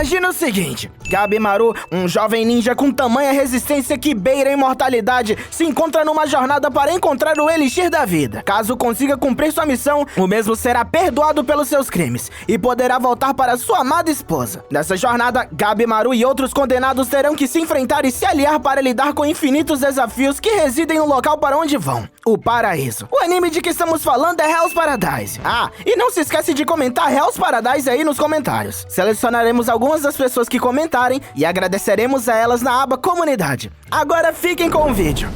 Imagina o seguinte, Gabimaru, um jovem ninja com tamanha resistência que beira a imortalidade, se encontra numa jornada para encontrar o Elixir da Vida. Caso consiga cumprir sua missão, o mesmo será perdoado pelos seus crimes e poderá voltar para sua amada esposa. Nessa jornada, Gabimaru e outros condenados terão que se enfrentar e se aliar para lidar com infinitos desafios que residem no local para onde vão, o paraíso. O anime de que estamos falando é Hell's Paradise. Ah, e não se esquece de comentar Hell's Paradise aí nos comentários. Selecionaremos algumas das pessoas que comentarem e agradeceremos a elas na aba Comunidade. Agora fiquem com o vídeo.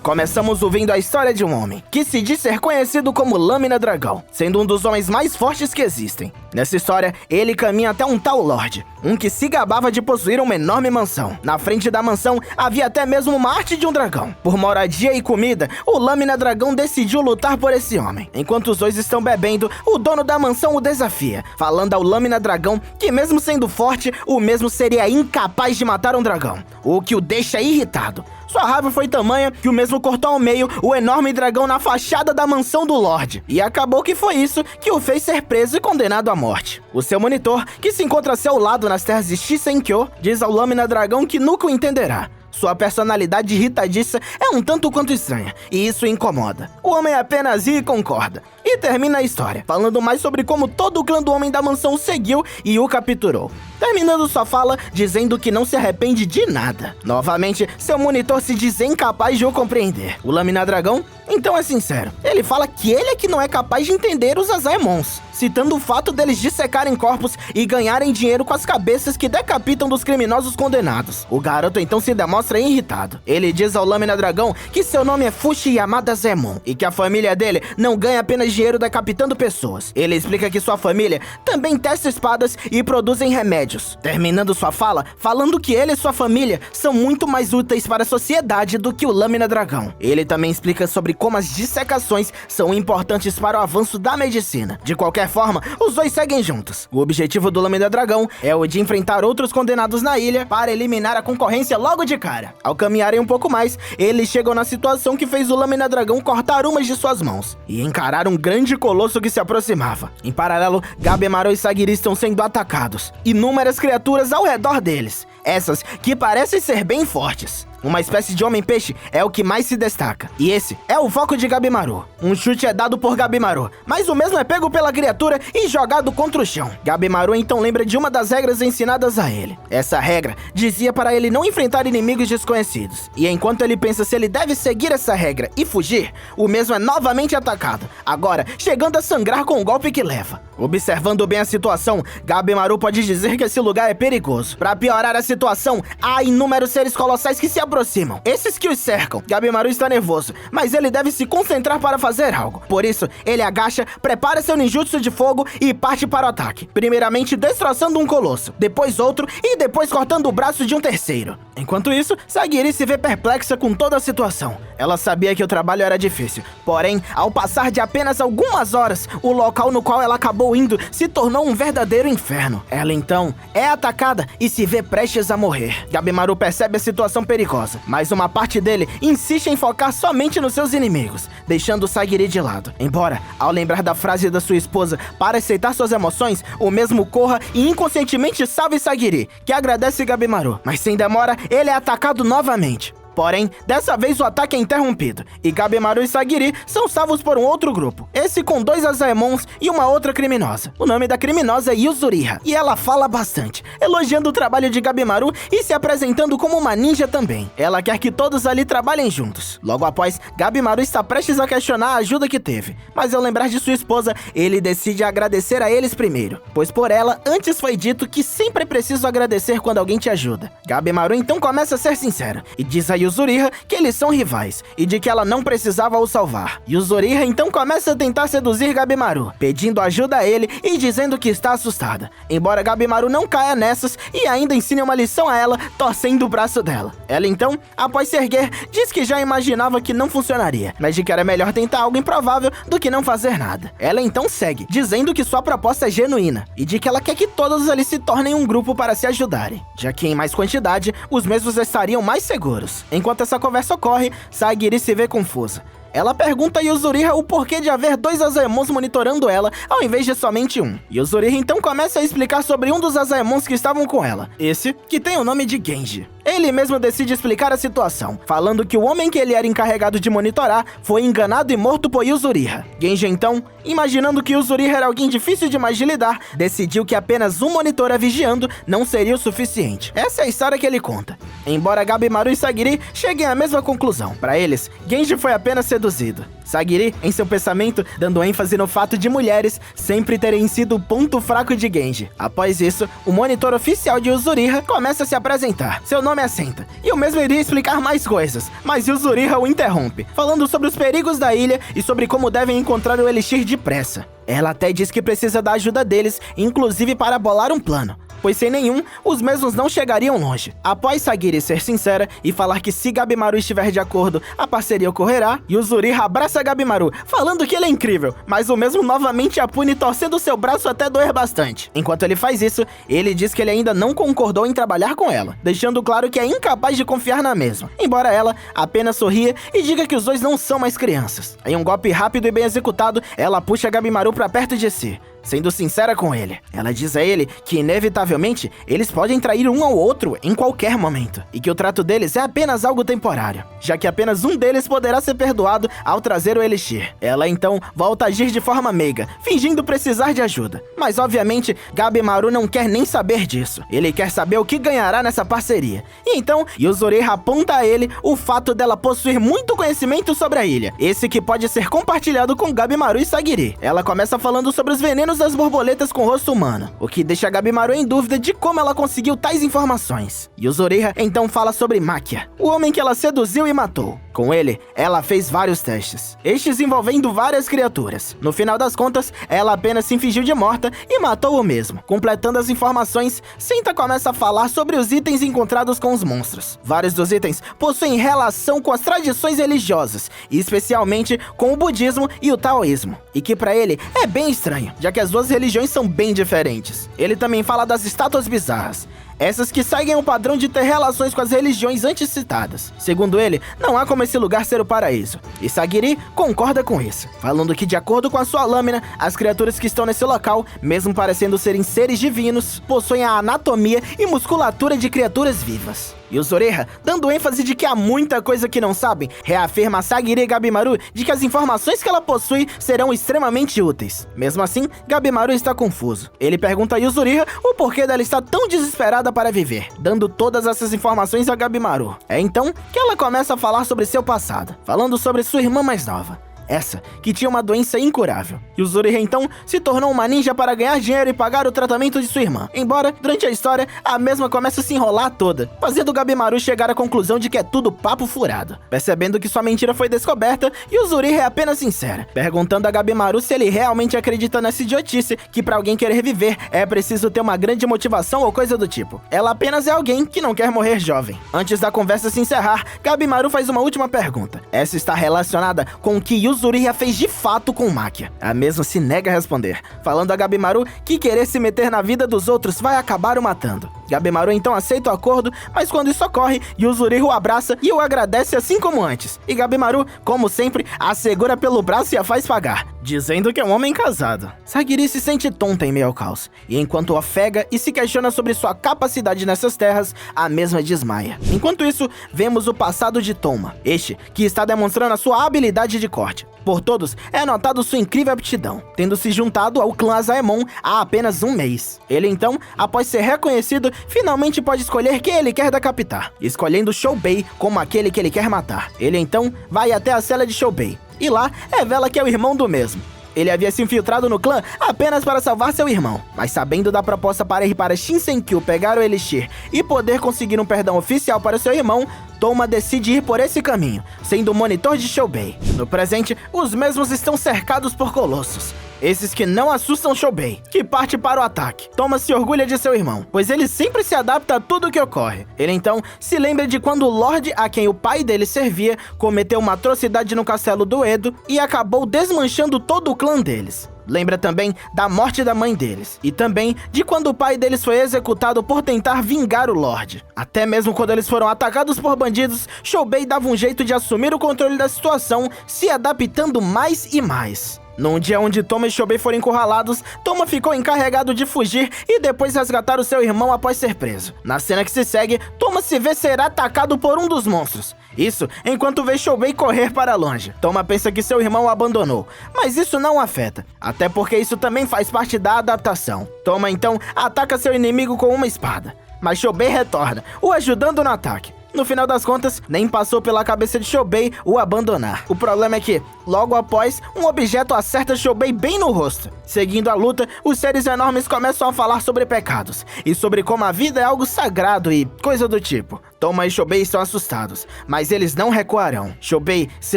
Começamos ouvindo a história de um homem, que se diz ser conhecido como Lâmina Dragão, sendo um dos homens mais fortes que existem. Nessa história, ele caminha até um tal Lorde, um que se gabava de possuir uma enorme mansão. Na frente da mansão, havia até mesmo uma arte de um dragão. Por moradia e comida, o Lâmina Dragão decidiu lutar por esse homem. Enquanto os dois estão bebendo, o dono da mansão o desafia, falando ao Lâmina Dragão que mesmo sendo forte, o mesmo seria incapaz de matar um dragão, o que o deixa irritado. Sua raiva foi tamanha que o mesmo cortou ao meio o enorme dragão na fachada da mansão do Lorde. E acabou que foi isso que o fez ser preso e condenado à morte. O seu monitor, que se encontra a seu lado nas terras de Shisenkyo, diz ao Lâmina Dragão que nunca o entenderá. Sua personalidade irritadiça é um tanto quanto estranha, e isso o incomoda. O homem apenas ri e concorda. E termina a história, falando mais sobre como todo o clã do Homem da Mansão o seguiu e o capturou. Terminando sua fala, dizendo que não se arrepende de nada. Novamente, seu monitor se diz incapaz de o compreender. O Lâmina Dragão, então, é sincero. Ele fala que ele é que não é capaz de entender os Azaemons, citando o fato deles dissecarem corpos e ganharem dinheiro com as cabeças que decapitam dos criminosos condenados. O garoto então se demonstra irritado. Ele diz ao Lâmina Dragão que seu nome é Fushi Yamada Zemon e que a família dele não ganha apenas dinheiro decapitando pessoas. Ele explica que sua família também testa espadas e produzem remédios. Terminando sua fala, falando que ele e sua família são muito mais úteis para a sociedade do que o Lâmina Dragão. Ele também explica sobre como as dissecações são importantes para o avanço da medicina. De qualquer forma, os dois seguem juntos. O objetivo do Lâmina Dragão é o de enfrentar outros condenados na ilha para eliminar a concorrência logo de cara. Ao caminharem um pouco mais, eles chegam na situação que fez o Lâmina Dragão cortar umas de suas mãos e encarar um grande colosso que se aproximava. Em paralelo, Gabimaru e Sagiri estão sendo atacados. Inúmeras criaturas ao redor deles, essas que parecem ser bem fortes. Uma espécie de homem-peixe é o que mais se destaca. E esse é o foco de Gabimaru. Um chute é dado por Gabimaru, mas o mesmo é pego pela criatura e jogado contra o chão. Gabimaru então lembra de uma das regras ensinadas a ele. Essa regra dizia para ele não enfrentar inimigos desconhecidos. E enquanto ele pensa se ele deve seguir essa regra e fugir, o mesmo é novamente atacado, agora chegando a sangrar com o golpe que leva. Observando bem a situação, Gabimaru pode dizer que esse lugar é perigoso. Para piorar a situação, há inúmeros seres colossais que se aproximam. Esses que os cercam. Gabimaru está nervoso, mas ele deve se concentrar para fazer algo. Por isso, ele agacha, prepara seu ninjutsu de fogo e parte para o ataque. Primeiramente destroçando um colosso, depois outro e depois cortando o braço de um terceiro. Enquanto isso, Sagiri se vê perplexa com toda a situação. Ela sabia que o trabalho era difícil, porém, ao passar de apenas algumas horas, o local no qual ela acabou indo se tornou um verdadeiro inferno. Ela então é atacada e se vê prestes a morrer. Gabimaru percebe a situação perigosa, mas uma parte dele insiste em focar somente nos seus inimigos, deixando Sagiri de lado. Embora, ao lembrar da frase da sua esposa para aceitar suas emoções, o mesmo corra e inconscientemente salve Sagiri, que agradece Gabimaru, mas sem demora, ele é atacado novamente. Porém, dessa vez o ataque é interrompido, e Gabimaru e Sagiri são salvos por um outro grupo, esse com 2 Azaemons e uma outra criminosa. O nome da criminosa é Yuzuriha, e ela fala bastante, elogiando o trabalho de Gabimaru e se apresentando como uma ninja também. Ela quer que todos ali trabalhem juntos. Logo após, Gabimaru está prestes a questionar a ajuda que teve, mas ao lembrar de sua esposa, ele decide agradecer a eles primeiro, pois por ela, antes foi dito que sempre é preciso agradecer quando alguém te ajuda. Gabimaru então começa a ser sincero, e diz a Yuzuriha que eles são rivais e de que ela não precisava o salvar. Yuzuriha então começa a tentar seduzir Gabimaru, pedindo ajuda a ele e dizendo que está assustada, embora Gabimaru não caia nessas e ainda ensine uma lição a ela, torcendo o braço dela. Ela então, após se erguer, diz que já imaginava que não funcionaria, mas de que era melhor tentar algo improvável do que não fazer nada. Ela então segue, dizendo que sua proposta é genuína e de que ela quer que todos ali se tornem um grupo para se ajudarem, já que em mais quantidade, os mesmos estariam mais seguros. Enquanto essa conversa ocorre, Sagiri se vê confusa. ela pergunta a Yuzuriha o porquê de haver 2 Asaemons monitorando ela, ao invés de somente um. Yuzuriha então começa a explicar sobre um dos Asaemons que estavam com ela, esse que tem o nome de Genji. Ele mesmo decide explicar a situação, falando que o homem que ele era encarregado de monitorar foi enganado e morto por Yuzuriha. Genji então, imaginando que Yuzuriha era alguém difícil demais de lidar, decidiu que apenas um monitor a vigiando não seria o suficiente. Essa é a história que ele conta. Embora Gabimaru e Sagiri cheguem à mesma conclusão, para eles, Genji foi apenas seduzido. Sagiri, em seu pensamento, dando ênfase no fato de mulheres sempre terem sido o ponto fraco de Genji. Após isso, o monitor oficial de Yuzuriha começa a se apresentar. Seu nome é Senta, e o mesmo iria explicar mais coisas, mas Yuzuriha o interrompe, falando sobre os perigos da ilha e sobre como devem encontrar o Elixir depressa. Ela até diz que precisa da ajuda deles, inclusive para bolar um plano, pois sem nenhum, os mesmos não chegariam longe. Após Sagiri ser sincera e falar que se Gabimaru estiver de acordo, a parceria ocorrerá, Yuzuriha abraça Gabimaru, falando que ele é incrível, mas o mesmo novamente a pune torcendo seu braço até doer bastante. Enquanto ele faz isso, ele diz que ele ainda não concordou em trabalhar com ela, deixando claro que é incapaz de confiar na mesma, embora ela apenas sorria e diga que os dois não são mais crianças. Em um golpe rápido e bem executado, ela puxa Gabimaru pra perto de si, sendo sincera com ele. Ela diz a ele que, inevitavelmente, eles podem trair um ao outro em qualquer momento, e que o trato deles é apenas algo temporário, já que apenas um deles poderá ser perdoado ao trazer o Elixir. Ela, então, volta a agir de forma meiga, fingindo precisar de ajuda. Mas, obviamente, Gabimaru não quer nem saber disso. Ele quer saber o que ganhará nessa parceria. E então, Yuzuriha aponta a ele o fato dela possuir muito conhecimento sobre a ilha, esse que pode ser compartilhado com Gabimaru e Sagiri. Ela começa falando sobre os venenos das borboletas com rosto humano, o que deixa Gabimaru em dúvida de como ela conseguiu tais informações. Yuzuriha então fala sobre Makia, o homem que ela seduziu e matou. Com ele, ela fez vários testes, estes envolvendo várias criaturas. No final das contas, ela apenas se fingiu de morta e matou o mesmo. Completando as informações, Senta começa a falar sobre os itens encontrados com os monstros. Vários dos itens possuem relação com as tradições religiosas, e especialmente com o budismo e o taoísmo, e que para ele é bem estranho, já que as duas religiões são bem diferentes. Ele também fala das estátuas bizarras, essas que seguem o padrão de ter relações com as religiões antes citadas. Segundo ele, não há como esse lugar ser o paraíso, e Sagiri concorda com isso, falando que de acordo com a sua lâmina, as criaturas que estão nesse local, mesmo parecendo serem seres divinos, possuem a anatomia e musculatura de criaturas vivas. Yuzuriha, dando ênfase de que há muita coisa que não sabem, reafirma a Sagiri e Gabimaru de que as informações que ela possui serão extremamente úteis. Mesmo assim, Gabimaru está confuso. Ele pergunta a Yuzuriha o porquê dela estar tão desesperada para viver, dando todas essas informações a Gabimaru. É então que ela começa a falar sobre seu passado, falando sobre sua irmã mais nova, essa que tinha uma doença incurável. Yuzuriha então se tornou uma ninja para ganhar dinheiro e pagar o tratamento de sua irmã. Embora, durante a história, a mesma começa a se enrolar toda, fazendo Gabimaru chegar à conclusão de que é tudo papo furado. Percebendo que sua mentira foi descoberta, Yuzuriha é apenas sincera, perguntando a Gabimaru se ele realmente acredita nessa idiotice que pra alguém querer viver é preciso ter uma grande motivação ou coisa do tipo. Ela apenas é alguém que não quer morrer jovem. Antes da conversa se encerrar, Gabimaru faz uma última pergunta. Essa está relacionada com o que Yuzuriha fez de fato com Makia. A mesma se nega a responder, falando a Gabimaru que querer se meter na vida dos outros vai acabar o matando. Gabimaru então aceita o acordo, mas quando isso ocorre, Yuzuriha o abraça e o agradece assim como antes. E Gabimaru, como sempre, a segura pelo braço e a faz pagar, dizendo que é um homem casado. Sagiri se sente tonta em meio ao caos, e enquanto ofega e se questiona sobre sua capacidade nessas terras, a mesma desmaia. Enquanto isso, vemos o passado de Toma, este que está demonstrando a sua habilidade de corte. Por todos, é notado sua incrível aptidão, tendo se juntado ao clã Asaemon há apenas um mês. Ele então, após ser reconhecido, finalmente pode escolher quem ele quer decapitar, escolhendo Choubei como aquele que ele quer matar. Ele então vai até a cela de Choubei, e lá revela que é o irmão do mesmo. Ele havia se infiltrado no clã apenas para salvar seu irmão, mas sabendo da proposta para ir para Shinsenkyu pegar o Elixir e poder conseguir um perdão oficial para seu irmão, Toma decide ir por esse caminho, sendo o monitor de Choubei. No presente, os mesmos estão cercados por colossos, esses que não assustam Choubei, que parte para o ataque. Toma se orgulha de seu irmão, pois ele sempre se adapta a tudo o que ocorre. Ele então se lembra de quando o Lorde, a quem o pai dele servia, cometeu uma atrocidade no castelo do Edo e acabou desmanchando todo o clã deles. Lembra também da morte da mãe deles, e também de quando o pai deles foi executado por tentar vingar o Lorde. Até mesmo quando eles foram atacados por bandidos, Choubei dava um jeito de assumir o controle da situação, se adaptando mais e mais. Num dia onde Toma e Choubei foram encurralados, Toma ficou encarregado de fugir e depois resgatar o seu irmão após ser preso. Na cena que se segue, Toma se vê ser atacado por um dos monstros. Isso enquanto vê Choubei correr para longe. Toma pensa que seu irmão o abandonou, mas isso não o afeta, até porque isso também faz parte da adaptação. Toma então ataca seu inimigo com uma espada, mas Choubei retorna, o ajudando no ataque. No final das contas, nem passou pela cabeça de Choubei o abandonar. O problema é que, logo após, um objeto acerta Choubei bem no rosto. Seguindo a luta, os seres enormes começam a falar sobre pecados, e sobre como a vida é algo sagrado e coisa do tipo. Toma e Choubei estão assustados, mas eles não recuarão. Choubei, se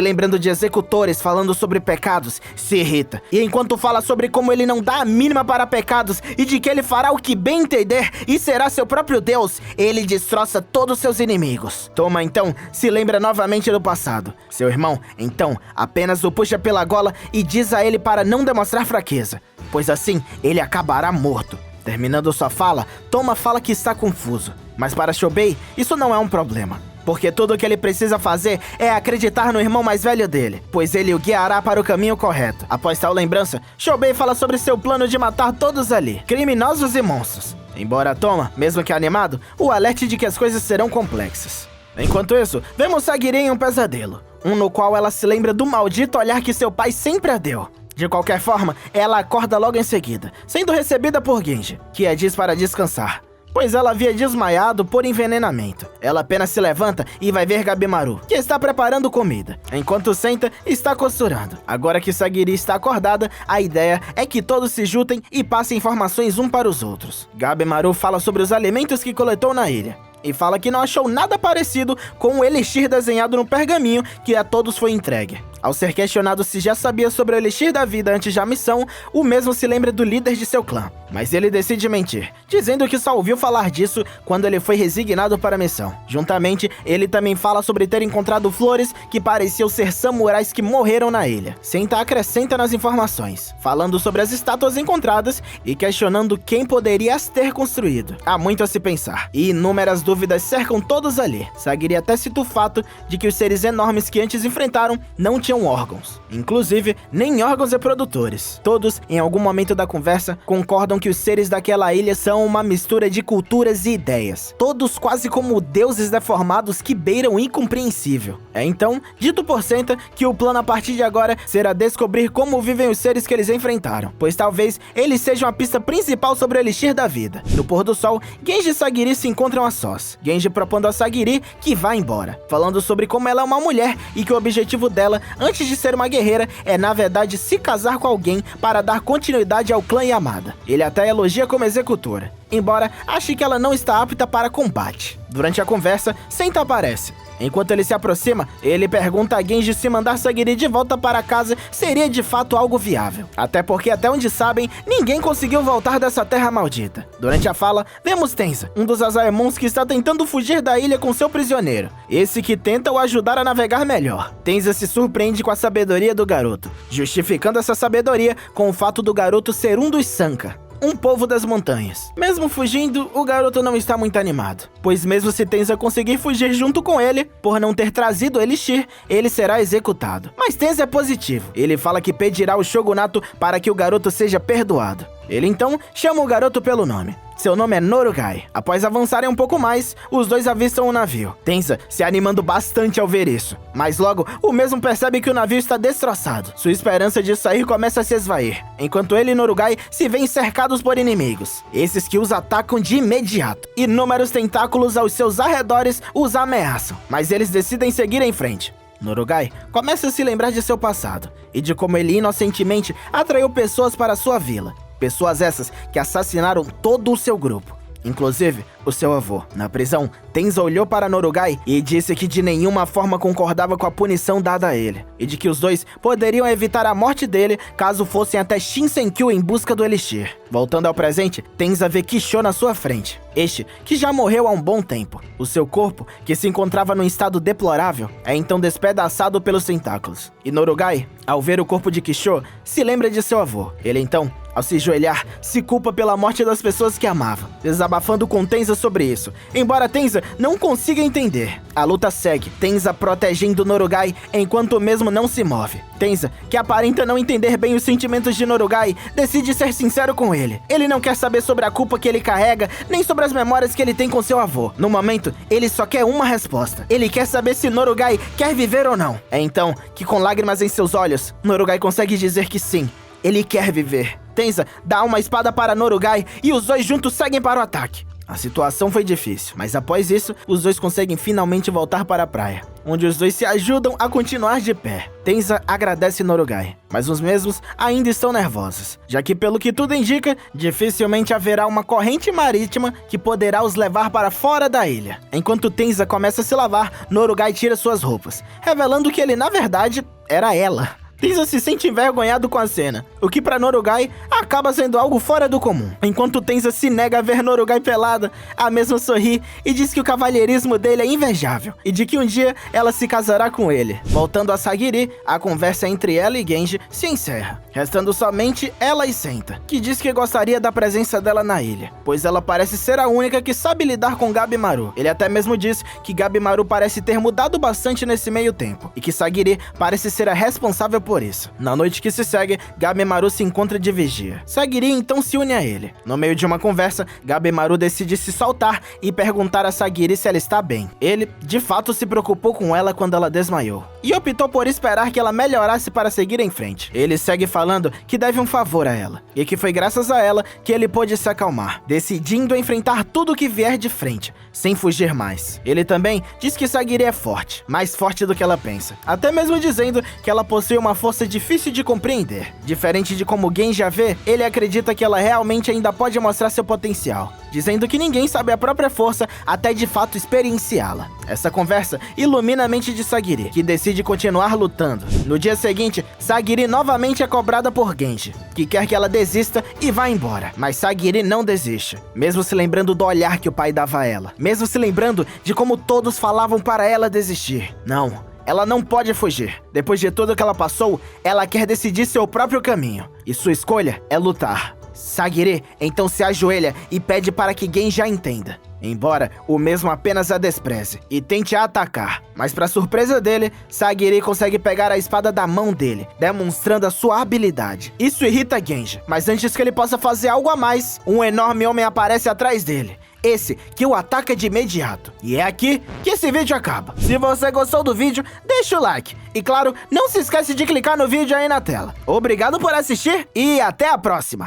lembrando de executores falando sobre pecados, se irrita. E enquanto fala sobre como ele não dá a mínima para pecados e de que ele fará o que bem entender e será seu próprio Deus, ele destroça todos seus inimigos. Toma, então, se lembra novamente do passado. Seu irmão, então, apenas o puxa pela gola e diz a ele para não demonstrar fraqueza, pois assim ele acabará morto. Terminando sua fala, Toma fala que está confuso. Mas para Choubei, isso não é um problema, porque tudo o que ele precisa fazer é acreditar no irmão mais velho dele, pois ele o guiará para o caminho correto. Após tal lembrança, Choubei fala sobre seu plano de matar todos ali, criminosos e monstros. Embora Toma, mesmo que animado, o alerte de que as coisas serão complexas. Enquanto isso, vemos Sagiri em um pesadelo, no qual ela se lembra do maldito olhar que seu pai sempre a deu. De qualquer forma, ela acorda logo em seguida, sendo recebida por Genji, que a diz para descansar, pois ela havia desmaiado por envenenamento. Ela apenas se levanta e vai ver Gabimaru, que está preparando comida, enquanto Senta está costurando. Agora que Sagiri está acordada, a ideia é que todos se juntem e passem informações um para os outros. Gabimaru fala sobre os alimentos que coletou na ilha, e fala que não achou nada parecido com o elixir desenhado no pergaminho que a todos foi entregue. Ao ser questionado se já sabia sobre o elixir da vida antes da missão, o mesmo se lembra do líder de seu clã, mas ele decide mentir, dizendo que só ouviu falar disso quando ele foi resignado para a missão. Juntamente, ele também fala sobre ter encontrado flores que pareciam ser samurais que morreram na ilha. Senta acrescenta nas informações, falando sobre as estátuas encontradas e questionando quem poderia as ter construído. Há muito a se pensar, e inúmeras dúvidas cercam todos ali. Sagiri até cita o fato de que os seres enormes que antes enfrentaram não tinham órgãos, inclusive nem órgãos reprodutores. Todos, em algum momento da conversa, concordam que os seres daquela ilha são uma mistura de culturas e ideias, todos quase como deuses deformados que beiram o incompreensível. É então dito por Senta que o plano a partir de agora será descobrir como vivem os seres que eles enfrentaram, pois talvez eles sejam a pista principal sobre o elixir da vida. No pôr do sol, Genji e Sagiri se encontram a sós, Genji propondo a Sagiri que vá embora, falando sobre como ela é uma mulher e que o objetivo dela, antes de ser uma guerreira, é na verdade se casar com alguém para dar continuidade ao clã Yamada. Ele até elogia como executora, embora ache que ela não está apta para combate. Durante a conversa, Senta aparece. Enquanto ele se aproxima, ele pergunta a Genji se mandar Sagiri de volta para casa seria de fato algo viável. Até porque, até onde sabem, ninguém conseguiu voltar dessa terra maldita. Durante a fala, vemos Tenza, um dos Asaemons que está tentando fugir da ilha com seu prisioneiro. Esse que tenta o ajudar a navegar melhor. Tenza se surpreende com a sabedoria do garoto, justificando essa sabedoria com o fato do garoto ser um dos Sanka, um povo das montanhas. Mesmo fugindo, o garoto não está muito animado, pois mesmo se Tenza conseguir fugir junto com ele, por não ter trazido o elixir, ele será executado. Mas Tenza é positivo. Ele fala que pedirá o shogunato para que o garoto seja perdoado. Ele então chama o garoto pelo nome. Seu nome é Norugai. Após avançarem um pouco mais, os dois avistam o navio. Tenza se animando bastante ao ver isso, mas logo o mesmo percebe que o navio está destroçado. Sua esperança de sair começa a se esvair, enquanto ele e Norugai se veem cercados por inimigos, esses que os atacam de imediato. Inúmeros tentáculos aos seus arredores os ameaçam, mas eles decidem seguir em frente. Norugai começa a se lembrar de seu passado e de como ele inocentemente atraiu pessoas para sua vila. Pessoas essas que assassinaram todo o seu grupo. inclusive o seu avô. Na prisão, Tenza olhou para Norugai e disse que de nenhuma forma concordava com a punição dada a ele, e de que os dois poderiam evitar a morte dele caso fossem até Shinsenkyu em busca do Elixir. Voltando ao presente, Tenza vê Kisho na sua frente, este que já morreu há um bom tempo. O seu corpo, que se encontrava num estado deplorável, é então despedaçado pelos tentáculos. E Norugai, ao ver o corpo de Kisho, se lembra de seu avô. Ele então, ao se joelhar, se culpa pela morte das pessoas que amava, desabafando com Tenza sobre isso, embora Tenza não consiga entender. A luta segue, Tenza protegendo Norugai enquanto o mesmo não se move. Tenza, que aparenta não entender bem os sentimentos de Norugai, decide ser sincero com ele. Ele não quer saber sobre a culpa que ele carrega, nem sobre as memórias que ele tem com seu avô. No momento, ele só quer uma resposta. Ele quer saber se Norugai quer viver ou não. É então que, com lágrimas em seus olhos, Norugai consegue dizer que sim, ele quer viver. Tenza dá uma espada para Norugai e os dois juntos seguem para o ataque. A situação foi difícil, mas após isso, os dois conseguem finalmente voltar para a praia, onde os dois se ajudam a continuar de pé. Tenza agradece Norugai, mas os mesmos ainda estão nervosos, já que, pelo que tudo indica, dificilmente haverá uma corrente marítima que poderá os levar para fora da ilha. Enquanto Tenza começa a se lavar, Norugai tira suas roupas, revelando que ele, na verdade, era ela. Tenza se sente envergonhado com a cena, o que para Norugai acaba sendo algo fora do comum. Enquanto Tenza se nega a ver Norugai pelada, a mesma sorri e diz que o cavalheirismo dele é invejável e de que um dia ela se casará com ele. Voltando a Sagiri, a conversa entre ela e Genji se encerra, restando somente ela e Senta, que diz que gostaria da presença dela na ilha, pois ela parece ser a única que sabe lidar com Gabimaru. Ele até mesmo diz que Gabimaru parece ter mudado bastante nesse meio tempo, e que Sagiri parece ser a responsável por isso. Na noite que se segue, Gabimaru se encontra de vigia. Sagiri então se une a ele. No meio de uma conversa, Gabimaru decide se soltar e perguntar a Sagiri se ela está bem. Ele, de fato, se preocupou com ela quando ela desmaiou, e optou por esperar que ela melhorasse para seguir em frente. Ele segue falando que deve um favor a ela, e que foi graças a ela que ele pôde se acalmar, decidindo enfrentar tudo que vier de frente, sem fugir mais. Ele também diz que Sagiri é forte, mais forte do que ela pensa, até mesmo dizendo que ela possui uma força difícil de compreender. Diferente de como Genji a vê, ele acredita que ela realmente ainda pode mostrar seu potencial, dizendo que ninguém sabe a própria força até de fato experienciá-la. Essa conversa ilumina a mente de Sagiri, que decide continuar lutando. No dia seguinte, Sagiri novamente é cobrada por Genji, que quer que ela desista e vá embora. Mas Sagiri não desiste, mesmo se lembrando do olhar que o pai dava a ela, mesmo se lembrando de como todos falavam para ela desistir. Não, ela não pode fugir. Depois de tudo que ela passou, ela quer decidir seu próprio caminho, e sua escolha é lutar. Sagiri então se ajoelha e pede para que Genji a entenda, embora o mesmo apenas a despreze e tente a atacar. Mas para surpresa dele, Sagiri consegue pegar a espada da mão dele, demonstrando a sua habilidade. Isso irrita Genji, mas antes que ele possa fazer algo a mais, um enorme homem aparece atrás dele, esse que o ataca de imediato. E é aqui que esse vídeo acaba. Se você gostou do vídeo, deixa o like. E claro, não se esquece de clicar no vídeo aí na tela. Obrigado por assistir e até a próxima.